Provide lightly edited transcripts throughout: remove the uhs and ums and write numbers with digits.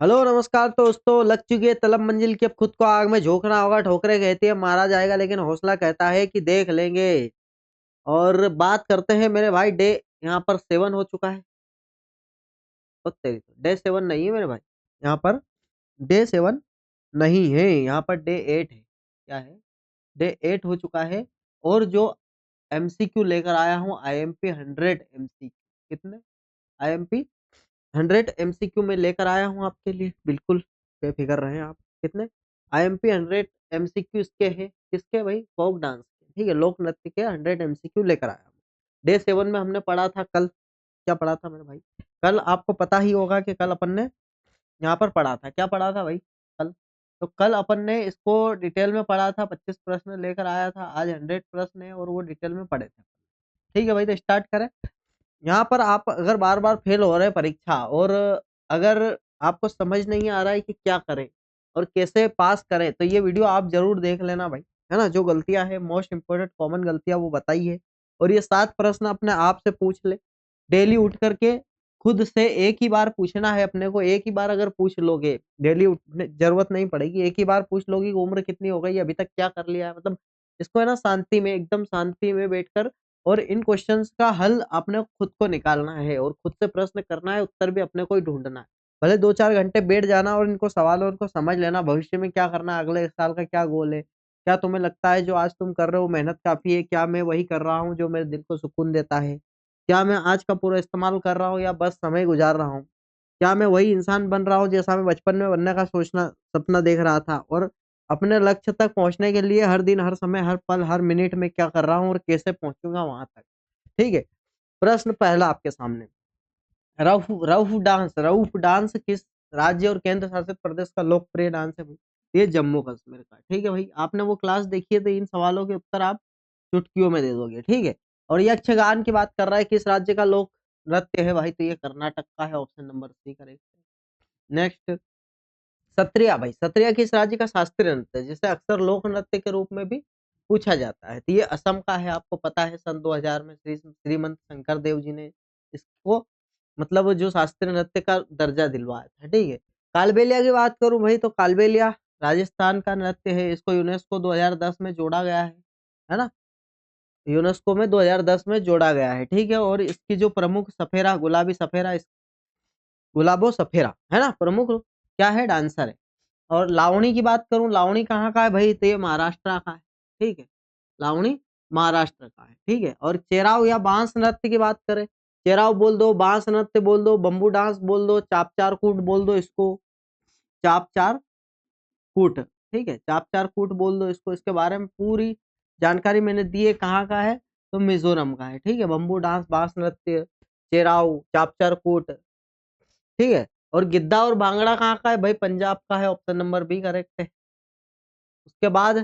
Hello नमस्कार दोस्तों। लग चुकी है तलब मंजिल की, अब खुद को आग में झोंकना होगा। ठोकरें कहती है मारा जाएगा, लेकिन हौसला कहता है कि देख लेंगे। और बात करते हैं मेरे भाई डे। यहाँ पर 7 हो चुका है। ओ तेरी तो डे 7 नहीं है मेरे भाई। यहाँ पर डे 7 नहीं है, यहाँ पर डे 8 है। क्या है? डे 8 हो चुका है। और जो एमसीक्यू लेकर आया हूँ, आईएमपी 100 एमसीक्यू। कितने? आईएमपी 100 एमसीक्यू में लेकर आया हूँ आपके लिए, बिल्कुल बेफिक्र रहें आप। कितने? आईएमपी 100 एमसीक्यू इसके हैं, किसके भाई? फोक डांस के, ठीक है, लोक नृत्य के 100 एमसीक्यू लेकर आया हूँ। डे 7 में हमने पढ़ा था कल। क्या पढ़ा था मेरे भाई? कल आपको पता ही होगा कि कल अपन ने यहाँ पर पढ़ा था, क्या पढ़ा था भाई कल? तो कल अपन ने इसको डिटेल में पढ़ा था, 25 प्रश्न लेकर आया था। आज 100 प्रश्न है और वो डिटेल में पढ़े थे। ठीक है भाई, तो स्टार्ट करें। यहाँ पर आप अगर बार बार फेल हो रहे हैं परीक्षा, और अगर आपको समझ नहीं आ रहा है कि क्या करें और कैसे पास करें, तो ये वीडियो आप जरूर देख लेना भाई, है ना। जो गलतियां हैं, मोस्ट इंपोर्टेंट कॉमन गलतियां, वो बताइए। और ये 7 प्रश्न अपने आप से पूछ ले। डेली उठ करके खुद से एक ही बार पूछना है अपने को। एक ही बार अगर पूछ लोगे, डेली उठने जरूरत नहीं पड़ेगी, एक ही बार पूछ लोगे कि उम्र कितनी हो गई, अभी तक क्या कर लिया है, मतलब इसको है ना शांति में, एकदम शांति में बैठकर, और इन क्वेश्चंस का हल आपने खुद को निकालना है और खुद से प्रश्न करना है, उत्तर भी अपने को ही ढूंढना है। भले 2-4 घंटे बैठ जाना और इनको सवालों को समझ लेना, भविष्य में क्या करना है, अगले 1 साल का क्या गोल है, क्या तुम्हें लगता है जो आज तुम कर रहे हो मेहनत काफी है, क्या मैं वही कर रहा हूँ जो मेरे दिल को सुकून देता है, क्या मैं आज का पूरा इस्तेमाल कर रहा हूँ या बस समय गुजार रहा हूँ, क्या मैं वही इंसान बन रहा हूँ जैसा मैं बचपन में बनने का सोचना सपना देख रहा था, और अपने लक्ष्य तक पहुंचने के लिए हर दिन, हर समय, हर पल, हर मिनट में क्या कर रहा हूँ और कैसे पहुंचूंगा वहां तक। ठीक है। प्रश्न पहला आपके सामने। रऊफ रऊफ डांस किस राज्य और केंद्र शासित प्रदेश का लोकप्रिय डांस है भाई? ये जम्मू कश्मीर का। ठीक है भाई, आपने वो क्लास देखी है तो इन सवालों के उत्तर आप चुटकियों में दे दोगे। ठीक है। और यक्षगान की बात कर रहा है, किस राज्य का लोक नृत्य है भाई? तो ये कर्नाटक का है, ऑप्शन नंबर सी करेक्ट है। नेक्स्ट, सत्रिया भाई, सत्रिया किस राज्य का शास्त्रीय नृत्य है, जिसे अक्सर लोक नृत्य के रूप में भी पूछा जाता है? तो ये असम का है। आपको पता है सन 2000 में श्रीमंत शंकर देव जी ने इसको, मतलब जो शास्त्रीय नृत्य का दर्जा दिलवाया था। ठीक है। कालबेलिया की बात करूं भाई, तो कालबेलिया राजस्थान का नृत्य है। इसको यूनेस्को 2010 में जोड़ा गया है ना। यूनेस्को में 2010 में जोड़ा गया है। ठीक है। और इसकी जो प्रमुख सफेरा, गुलाबी सफेरा, गुलाबो सफेरा है ना, प्रमुख क्या है? डांसर है। और लावणी की बात करूं, लावणी कहाँ का है भाई? तो ये महाराष्ट्र का है। ठीक है। लावणी महाराष्ट्र का है। ठीक है। और चेराव या बांस नृत्य की बात करें, चेराव बोल दो, बांस नृत्य बोल दो, बम्बू डांस बोल दो, चाप चार कूट बोल दो इसको। चाप चार कूट। ठीक है, चाप चार कूट बोल दो इसको। इसके बारे में पूरी जानकारी मैंने दी है। कहाँ का है? तो मिजोरम का है। ठीक है। बम्बू डांस, बांस नृत्य, चेराव, चाप चार कूट। ठीक है। और गिद्दा और भांगड़ा कहाँ का है भाई? पंजाब का है, ऑप्शन नंबर बी करेक्ट है। उसके बाद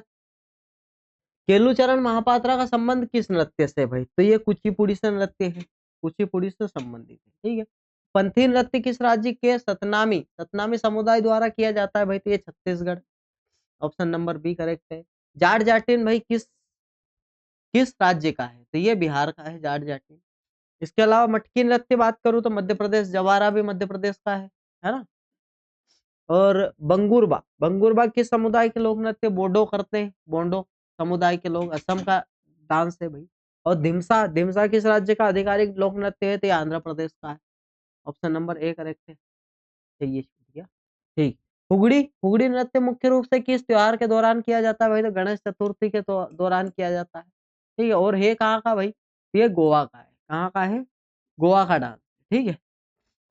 केलुचरण महापात्रा का संबंध किस नृत्य से भाई? तो ये कुचिपुड़ी से नृत्य है, कुचिपुड़ी से संबंधित है। ठीक है। पंथी नृत्य किस राज्य के सतनामी सतनामी समुदाय द्वारा किया जाता है भाई? तो ये Chhattisgarh, option number B correct है। जाट जाटिन भाई किस किस राज्य का है? तो ये बिहार का है, जाट जाटिन। इसके अलावा मटकी नृत्य बात करूं तो मध्य प्रदेश, जवारा भी मध्य प्रदेश का है ना। और बंगुरबा, बंगुरबा किस समुदाय के लोग नृत्य? बोडो करते हैं, बोंडो समुदाय के लोग, असम का डांस है भाई। और धिमसा, धिमसा किस राज्य का आधिकारिक लोक नृत्य है? तो ये आंध्र प्रदेश का है, ऑप्शन नंबर ए करेक्ट है। ये छूट गया। ठीक। फुगड़ी, फुगड़ी नृत्य मुख्य रूप से किस त्योहार के दौरान किया जाता है भाई? तो गणेश चतुर्थी के दौरान किया जाता है। ठीक है। और है कहाँ का भाई? तो ये गोवा का है। कहाँ का है? गोवा का डांस। ठीक है।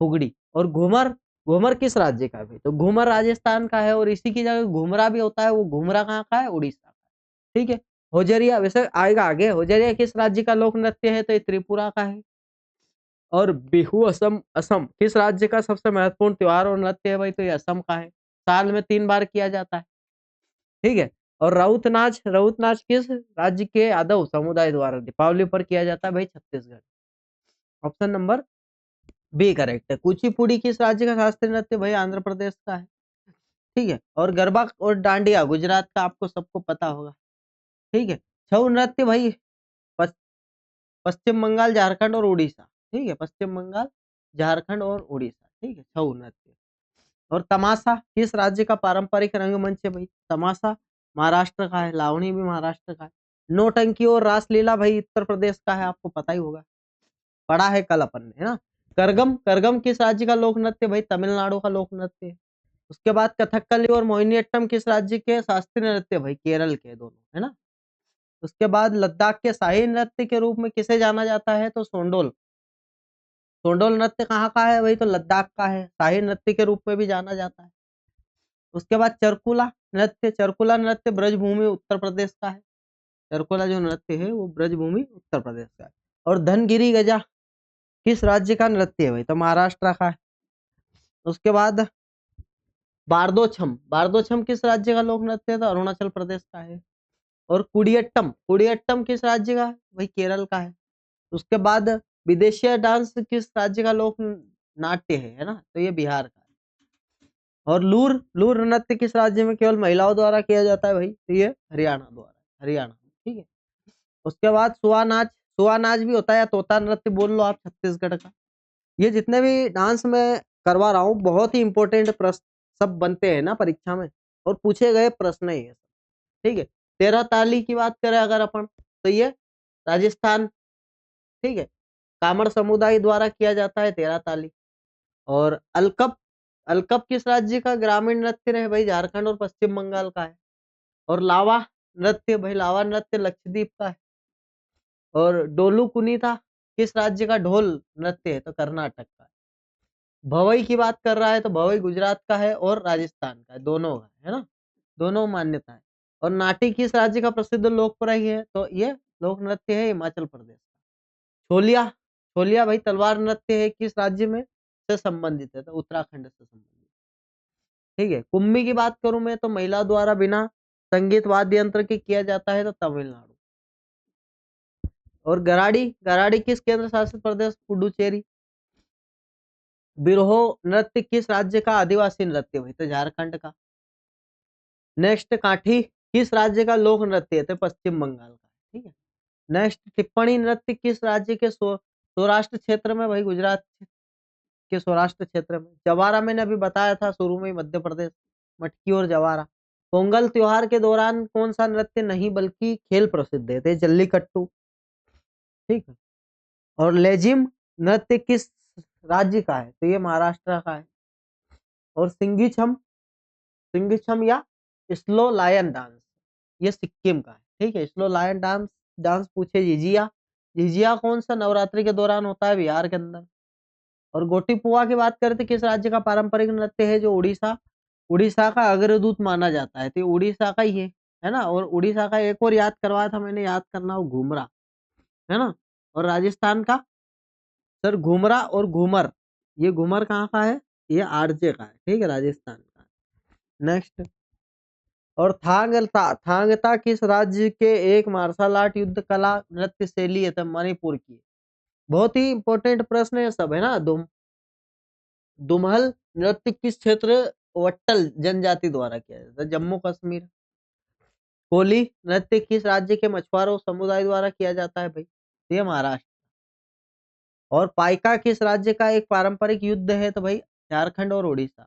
फुगड़ी। और घूमर, घूमर किस राज्य का है भाई? तो घूमर राजस्थान का है। और इसी की जगह घुमरा भी होता है, वो घुमरा कहाँ का है? उड़ीसा का। ठीक है। होजरिया वैसे आएगा आगे। होजरिया किस राज्य का लोक नृत्य है? तो ये त्रिपुरा का है। और बिहू, असम, असम किस राज्य का सबसे महत्वपूर्ण त्योहार और नृत्य है भाई? तो ये असम का है, साल में 3 बार किया जाता है। ठीक है। और राउत नाच, राउत नाच किस राज्य के यादव समुदाय द्वारा दीपावली पर किया जाता है भाई? Chhattisgarh, option number B correct है। कुचिपुड़ी किस राज्य का शास्त्रीय नृत्य भाई? आंध्र प्रदेश का है। ठीक है। और गरबा और डांडिया गुजरात का, आपको सबको पता होगा। ठीक है। छऊ नृत्य भाई पस- पश्चिम बंगाल, झारखंड और उड़ीसा। ठीक है। पश्चिम बंगाल, झारखंड और उड़ीसा। ठीक है, छऊ नृत्य। और तमाशा किस राज्य का पारंपरिक रंगमंच है भाई? तमाशा महाराष्ट्र का है, लावणी भी महाराष्ट्र का है। नौटंकी और रासलीला भाई उत्तर प्रदेश का है, आपको पता ही होगा, पढ़ा है कल अपन ने, है ना। करगम, करगम किस राज्य का लोक नृत्य भाई? तमिलनाडु का लोक नृत्य है। उसके बाद कथकली और मोहिनीअट्टम किस राज्य के शास्त्रीय नृत्य भाई? केरल के दोनों, है ना। उसके बाद लद्दाख के शाही नृत्य के रूप में किसे जाना जाता है? तो सोंडोल। सोंडोल नृत्य कहाँ का है भाई? तो लद्दाख का है, शाही नृत्य के रूप में भी जाना जाता है। उसके बाद चरकुला नृत्य, चरकुला नृत्य ब्रजभूमि उत्तर प्रदेश का है। चरकुला जो नृत्य है वो ब्रजभूमि उत्तर प्रदेश का है। और धनगिरी गजा किस राज्य का नृत्य है भाई? तो महाराष्ट्र का है। उसके बाद बारदोछम, बारदोछम किस राज्य का लोक नृत्य है? तो अरुणाचल प्रदेश का है। और कुडियट्टम, कुडियट्टम किस राज्य का है भाई? केरल का है। उसके बाद विदेशिया डांस किस राज्य का लोक नाट्य है ना? तो ये बिहार का है। और लूर, लूर नृत्य किस राज्य में केवल महिलाओं द्वारा किया जाता है भाई? तो ये हरियाणा द्वारा, हरियाणा, ठीक है। उसके बाद सुआ नाच, सुआ नाच भी होता है, या तोता नृत्य बोल लो आप, छत्तीसगढ़ का। ये जितने भी डांस मैं करवा रहा हूँ बहुत ही इंपॉर्टेंट प्रश्न सब बनते हैं ना परीक्षा में, और पूछे गए प्रश्न ही है, ठीक है। तेरह ताली की बात करें अगर अपन, तो ये राजस्थान, ठीक है, कामड़ समुदाय द्वारा किया जाता है तेरह ताली। और अलकप, अलकप किस राज्य का ग्रामीण नृत्य है भाई? झारखंड और पश्चिम बंगाल का है। और लावा नृत्य भाई, लावा नृत्य लक्षद्वीप का है। और डोलू कुनीता किस राज्य का ढोल नृत्य है? तो कर्नाटक का है। भवई की बात कर रहा है तो भवई गुजरात का है और राजस्थान का है, दोनों का है ना, दोनों मान्यता है। और नाटी किस राज्य का प्रसिद्ध लोकप्रिय है? तो ये लोक नृत्य है हिमाचल प्रदेश का। छोलिया, छोलिया भाई तलवार नृत्य है किस राज्य में से संबंधित है? तो उत्तराखंड से संबंधित, ठीक है। कुम्मी की बात करूं मैं तो महिला द्वारा बिना संगीत वाद्य यंत्र के किया जाता है, तो तमिलनाडु। और गराड़ी, गराड़ी किस केंद्र शासित प्रदेश? पुडुचेरी। बिरहो नृत्य किस राज्य का आदिवासी नृत्य भाई? तो झारखंड का। नेक्स्ट काठी किस राज्य का लोक नृत्य है? तो पश्चिम बंगाल का, ठीक है। नेक्स्ट टिप्पणी नृत्य किस राज्य के सौराष्ट्र क्षेत्र में भाई? गुजरात के सौराष्ट्र क्षेत्र में। जवारा मैंने अभी बताया था शुरू में, मध्य प्रदेश, मटकी और जवारा। पोंगल त्योहार के दौरान कौन सा नृत्य नहीं बल्कि खेल प्रसिद्ध है? तो जल्लीकट्टू, ठीक है। और लेजिम नृत्य किस राज्य का है? तो ये महाराष्ट्र का है। और सिंगीछम, सिंगीछम या स्लो लायन डांस, ये सिक्किम का है, ठीक है। स्लो लायन डांस, डांस पूछे झिझिया, झिझिया कौन सा नवरात्रि के दौरान होता है? बिहार के अंदर। और गोटीपुआ की बात करें तो किस राज्य का पारंपरिक नृत्य है? जो उड़ीसा, उड़ीसा का अग्रदूत माना जाता है, तो ये उड़ीसा का ही है ना। और उड़ीसा का एक और याद करवाया था मैंने, याद करना, वो घूमरा, है ना। और राजस्थान का सर घूमरा और घूमर, ये घूमर कहाँ का है? ये आरजे का है, ठीक है, राजस्थान का। नेक्स्ट, और थांगता, थांगता किस राज्य के एक मार्शल आर्ट युद्ध कला नृत्य शैली है? तो मणिपुर की। बहुत ही इंपॉर्टेंट प्रश्न है सब, है ना। दुमहल नृत्य किस क्षेत्र वट्टल जनजाति द्वारा किया जाता है? जम्मू कश्मीर। कोली नृत्य किस राज्य के मछुआरों समुदाय द्वारा किया जाता है भाई? तो ये महाराष्ट्र। और पाइका किस राज्य का एक पारंपरिक युद्ध है? तो भाई झारखंड और उड़ीसा।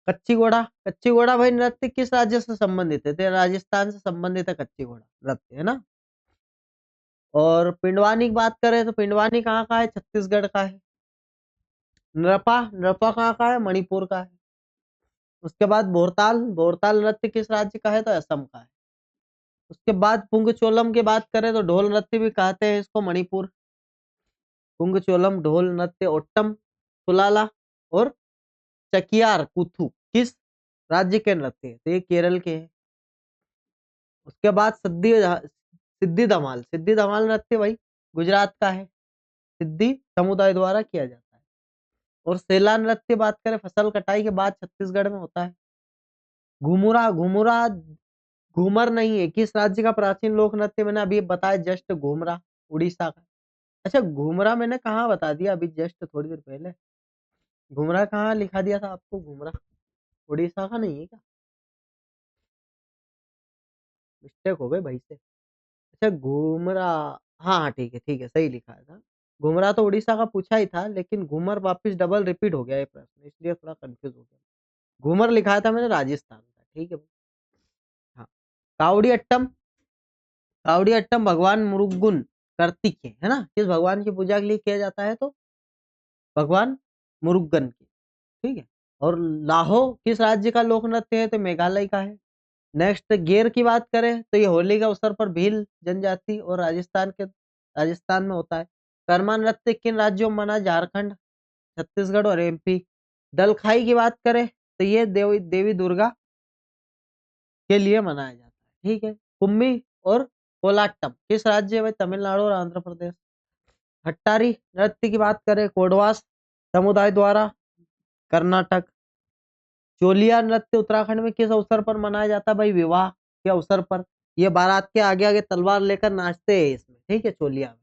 कच्ची घोड़ा, कच्ची घोड़ा भाई नृत्य किस राज्य से संबंधित है? तो राजस्थान से संबंधित है कच्ची घोड़ा नृत्य, है ना। और पिंडवानी की बात करें तो पिंडवानी कहाँ का है? छत्तीसगढ़ का है। नृपा, नृपा कहाँ का है? मणिपुर का है। उसके बाद भोरताल, भोरताल नृत्य किस राज्य का है? तो असम का है। उसके बाद पुंगचोलम की बात करें तो ढोल नृत्य भी कहते हैं इसको, मणिपुर। पुंगचोलम ढोल नृत्य ओट्टम, सुलाला और चकियार कूथू किस राज्य के नृत्य है? तो ये केरल के हैं। उसके बाद सिद्धि धमाल, सिद्धि धमाल नृत्य भाई गुजरात का है, सिद्धि समुदाय द्वारा किया जाता है। और सेला नृत्य बात करें फसल कटाई के बाद छत्तीसगढ़ में होता है। घुमुरा, घुमुरा घूमर नहीं है, किस राज्य का प्राचीन लोक नृत्य? मैंने अभी बताया जस्ट, घूमरा उड़ीसा का। अच्छा घूमरा मैंने कहाँ बता दिया अभी जस्ट थोड़ी देर पहले, घुमरा कहाँ लिखा दिया था आपको? घुमरा उड़ीसा का नहीं है क्या? मिस्टेक हो गई भाई से। अच्छा घूमरा, हाँ हाँ ठीक है, ठीक है, सही लिखा था। घुमरा तो उड़ीसा का पूछा ही था, लेकिन घूमर वापस डबल रिपीट हो गया ये प्रश्न, इसलिए थोड़ा कंफ्यूज हो गया। घूमर लिखा था मैंने राजस्थान का, ठीक है। हाँ, कावड़ी अट्टम, कावड़ी अट्टम भगवान मुरुगन कार्तिक है ना, किस भगवान की पूजा के लिए किया जाता है, तो भगवान मुरुगन की, ठीक है। और लाहो किस राज्य का लोक नृत्य है, तो मेघालय का है। नेक्स्ट गेर की बात करें तो ये होली का अवसर पर भील जनजाति और राजस्थान में होता है। कर्मा नृत्य किन राज्यों में मना, झारखंड, छत्तीसगढ़ और एमपी। दलखाई की बात करें तो ये देवी देवी दुर्गा के लिए मनाया जाता है, ठीक है। कुम्मी और कोलाट्टम किस राज्य है भाई, तमिलनाडु और आंध्र प्रदेश। हट्टारी नृत्य की बात करें, कोडवास समुदाय द्वारा, कर्नाटक। चोलिया नृत्य उत्तराखंड में किस अवसर पर मनाया जाता है भाई, विवाह के अवसर पर। ये बारात के आगे आगे तलवार लेकर नाचते हैं इसमें, ठीक है, चोलिया में।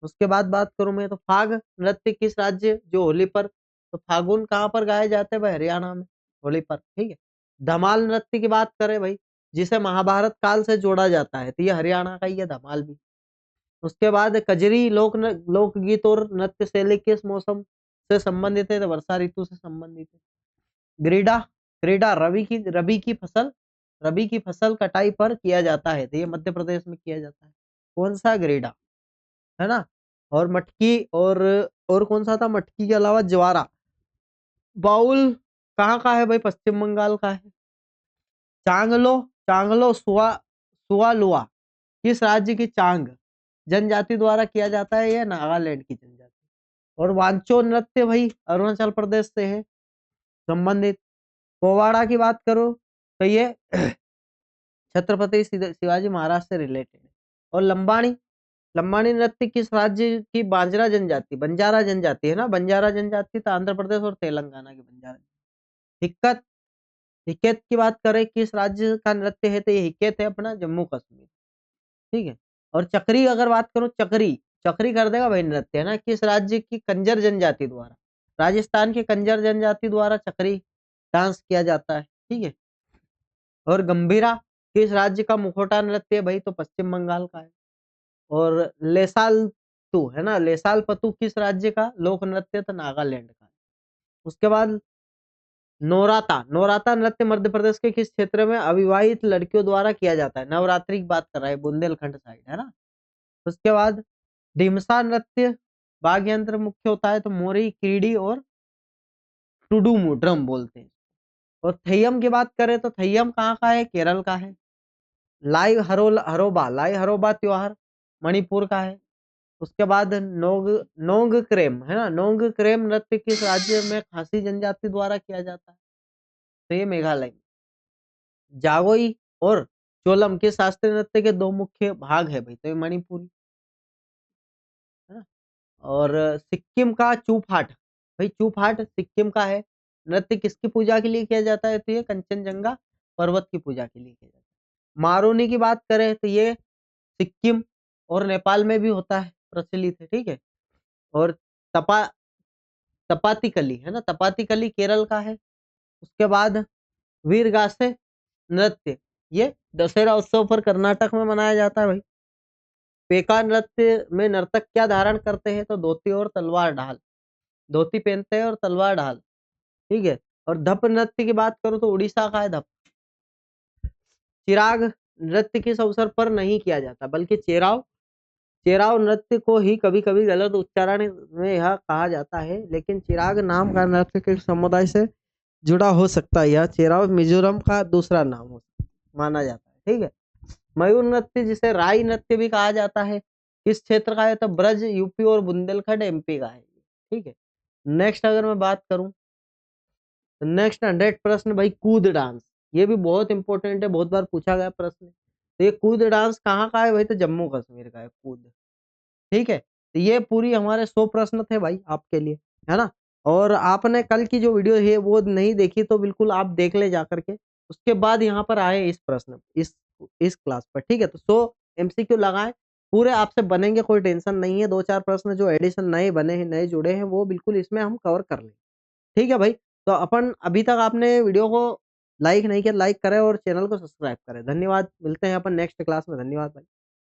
उसके बाद बात करूं मैं तो फाग नृत्य किस राज्य, जो होली पर, तो फागुन कहाँ पर गाए जाते हैं भाई, हरियाणा में, होली पर, ठीक है। धमाल नृत्य की बात करें भाई, जिसे महाभारत काल से जोड़ा जाता है, तो ये हरियाणा का ही है धमाल भी। उसके बाद कजरी लोकगीत और नृत्य शैली किस मौसम से संबंधित है, तो वर्षा ऋतु से संबंधित है। ग्रीडा, क्रीडा रबी की फसल कटाई पर किया जाता है, तो ये मध्य प्रदेश में किया जाता है। कौन सा, ग्रीडा, है ना। और मटकी और कौन सा था, मटकी के अलावा ज्वारा, बाउल कहाँ का है भाई, पश्चिम बंगाल का है। चांगलो, चांगलो सुआलुआ किस राज्य की चांग जनजाति द्वारा किया जाता है, यह नागालैंड की जनजाति। और वांचो नृत्य भाई अरुणाचल प्रदेश से है संबंधित। पोवाड़ा की बात करो तो ये छत्रपति शिवाजी महाराज से रिलेटेड है। और लंबाणी, लंबाणी नृत्य किस राज्य की बंजारा जनजाति है ना, बंजारा जनजाति तो आंध्र प्रदेश और तेलंगाना की बंजारा। हिक्कत, हिक्कत की बात करें किस राज्य का नृत्य है, तो ये हिक्कत है अपना जम्मू कश्मीर, ठीक है। और चक्री अगर बात करो, चक्री, चक्री कर देगा भाई नृत्य, है ना, किस राज्य की कंजर जनजाति द्वारा, राजस्थान के कंजर जनजाति द्वारा चक्री डांस किया जाता है, ठीक है। और गंभीरा किस राज्य का मुखौटा नृत्य है भाई, तो पश्चिम बंगाल का है। और लेसाल तू, है ना, लेसाल पतू किस राज्य का लोक नृत्य, तो नागालैंड का है। उसके बाद नौराता, नौराता नृत्य मध्य प्रदेश के किस क्षेत्र में अविवाहित लड़कियों द्वारा किया जाता है, नवरात्रि की बात कर रहा है, बुंदेलखंड साइड, है ना। उसके बाद ढिमसा नृत्य वाद्य यंत्र मुख्य होता है, तो मोरी, कीड़ी और टुडुमु ड्रम बोलते हैं। और थैयम की बात करें तो थैयम कहाँ का है, केरल का है। लाई हरोबा त्योहार मणिपुर का है। उसके बाद नोंग, नोंग क्रेम, है ना, नोंग क्रेम नृत्य किस राज्य में खासी जनजाति द्वारा किया जाता है, तो ये मेघालय में। जागोई और चोलम के शास्त्रीय नृत्य के दो मुख्य भाग है भाई, तो ये मणिपुरी, है ना। और सिक्किम का चूफाट, भाई चूफाट सिक्किम का है। नृत्य किसकी पूजा के लिए किया जाता है, तो ये कंचनजंगा पर्वत की पूजा के लिए किया जाता है। मारूनी की बात करें तो ये सिक्किम और नेपाल में भी होता है, प्रचलित है, ठीक है। और तपा तपाती कली, है ना, तपाती कली केरल का है। उसके बाद वीरगासे नृत्य, ये दशहरा उत्सव पर कर्नाटक में मनाया जाता है भाई। पेका नृत्य में नर्तक क्या धारण करते हैं, तो धोती और तलवार ढाल, धोती पहनते हैं और तलवार ढाल, ठीक है। और धप नृत्य की बात करूं तो उड़ीसा का है धप। चिराग नृत्य किस अवसर पर नहीं किया जाता, बल्कि चेराव, चेराव नृत्य को ही कभी कभी गलत उच्चारण में यह कहा जाता है, लेकिन चिराग नाम का नृत्य के समुदाय से जुड़ा हो सकता है, यह चेराव मिजोरम का दूसरा नाम माना जाता है, ठीक है। मयूर नृत्य जिसे राई नृत्य भी कहा जाता है, किस क्षेत्र का है, तो ब्रज यूपी और बुंदेलखंड एमपी का है, ठीक है। नेक्स्ट अगर मैं बात करूं, नेक्स्ट 100 प्रश्न भाई, कूद डांस, ये भी बहुत इंपॉर्टेंट है, बहुत बार पूछा गया प्रश्न। तो ये कूद डांस कहाँ का है भाई, तो जम्मू कश्मीर का है कूद, ठीक है। तो ये पूरी हमारे 100 प्रश्न थे भाई आपके लिए, है ना। और आपने कल की जो वीडियो है वो नहीं देखी तो बिल्कुल आप देख ले जा करके, उसके बाद यहाँ पर आए इस प्रश्न इस क्लास पर, ठीक है। तो 100 एमसीक्यू लगाए, पूरे आपसे बनेंगे, कोई टेंशन नहीं है। 2-4 प्रश्न जो एडिशन नए बने हैं, नए जुड़े हैं, वो बिल्कुल इसमें हम कवर कर लेंगे, ठीक है भाई। तो अपन अभी तक आपने वीडियो को लाइक नहीं किया, लाइक करें और चैनल को सब्सक्राइब करें। धन्यवाद, मिलते हैं अपन नेक्स्ट क्लास में, धन्यवाद भाई।